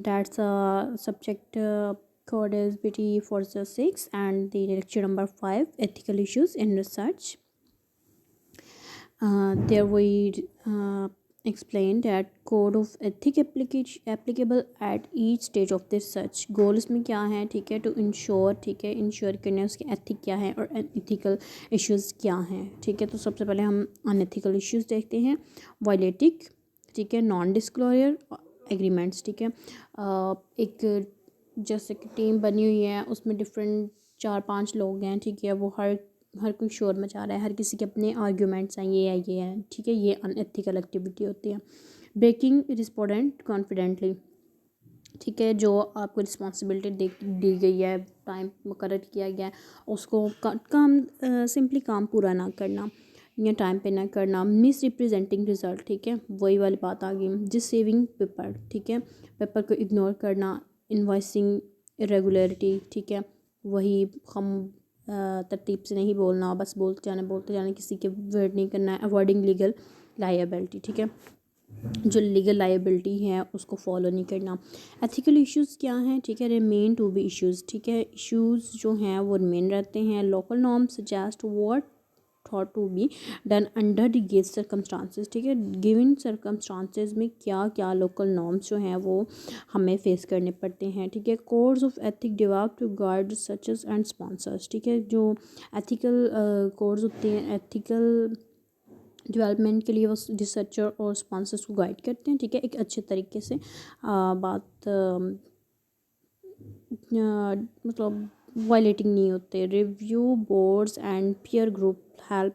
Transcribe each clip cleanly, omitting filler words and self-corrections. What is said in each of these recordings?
That's subject code is BT406, and the lecture number 5, ethical issues in research. There we explain that code of ethic application applicable at each stage of the research. गोल इसमें क्या है, ठीक है, to ensure, ठीक है, ensure करने उसके ethic क्या है और एथिकल इश्यूज़ क्या हैं, ठीक है। तो सबसे पहले हम अनएथिकल इश्यूज़ देखते हैं। वायलेटिक, ठीक है, नॉन डिस्क्लोजर एग्रीमेंट्स, ठीक है। एक जैसे कि टीम बनी हुई है, उसमें डिफरेंट 4-5 लोग हैं, ठीक है, वो हर कोई शोर मचा रहा है, हर किसी के अपने आर्ग्यूमेंट्स हैं, ये हैं, ठीक है, ये अनएथिकल एक्टिविटी होती है। ब्रेकिंग रिस्पोंडेंट कॉन्फिडेंटली, ठीक है, जो आपको रिस्पॉन्सिबिलिटी दी गई है, टाइम मुकर्रर किया गया है, उसको काम सिंपली काम पूरा ना करना या टाइम पे ना करना। मिस रिप्रेजेंटिंग रिजल्ट, ठीक है, वही वाली बात आ गई। जिस सेविंग पेपर, ठीक है, पेपर को इग्नोर करना। इन्वाइसिंग इरेगुलरिटी, ठीक है, वही हम तरतीब से नहीं बोलना, बस बोलते जाने, किसी के वर्ड नहीं करना है। अवॉइडिंग लीगल लायबिलिटी, ठीक है, जो लीगल लायबिलिटी है उसको फॉलो नहीं करना। एथिकल इश्यूज़ क्या हैं, ठीक है, रिमेन टू बी इश्यूज़, ठीक है, इश्यूज़ जो हैं वो रिमेन रहते हैं। Local norms suggest what thought to be done under the given circumstances, ठीक है, गिवन सर्कमस्टांसेस में क्या क्या लोकल नॉर्म्स जो हैं वो हमें फेस करने पड़ते हैं, ठीक है। Codes of ethic develop to guide researchers and sponsors, ठीक है, जो एथिकल कोड्स होते हैं एथिकल डेवलपमेंट के लिए वो रिसर्चर और स्पॉन्सर्स को गाइड करते हैं, ठीक है, एक अच्छे तरीके से बात मतलब वायलेटिंग नहीं होते। Review boards and peer group help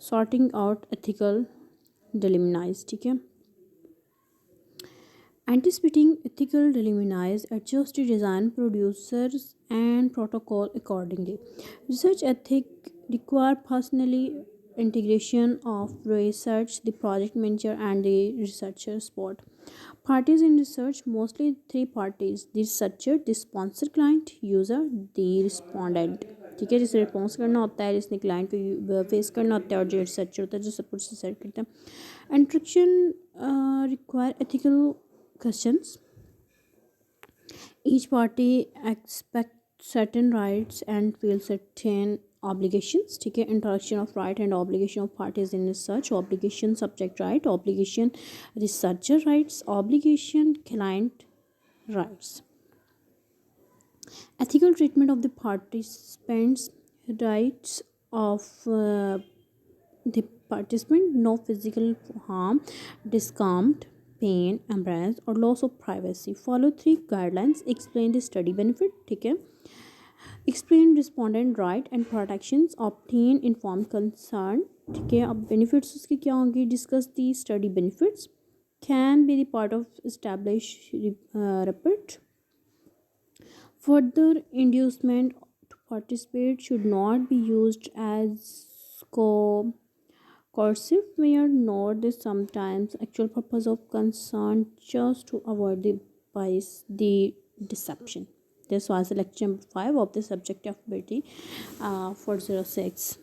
sorting out ethical dilemmas, ठीक है। Anticipating ethical dilemmas, adjust the design producers and protocol accordingly. Research ethic require personally integration of research, the project manager and the researcher support. Parties in research, mostly 3 parties: the researcher, the sponsor client, user, the respondent, ठीक है, जिसे response करना होता है, जिसने client को face करना होता है, और जो रिसर्चर होता है जो सब कुछ रिसर्च करता है। Interaction require ethical questions. Each party expects certain rights and feels certain obligations, ठीक है। Interaction of right and obligation of parties in research. Obligation subject right, obligation researcher rights, obligation client rights. Ethical treatment of the participants, rights of the participant: no physical harm, discomfort, pain, embarrass or loss of privacy. Follow 3 guidelines. Explain the study benefit, ठीक है, explain respondent right and protections, obtain informed consent, ठीक है। अब benefits उसके क्या होंगे, discuss the study benefits, can be the part of established report. Further inducement to participate should not be used as coercive where not the sometimes actual purpose of concern, just to avoid the bias, the deception. This was lecture number 5 of the subject of ability 406.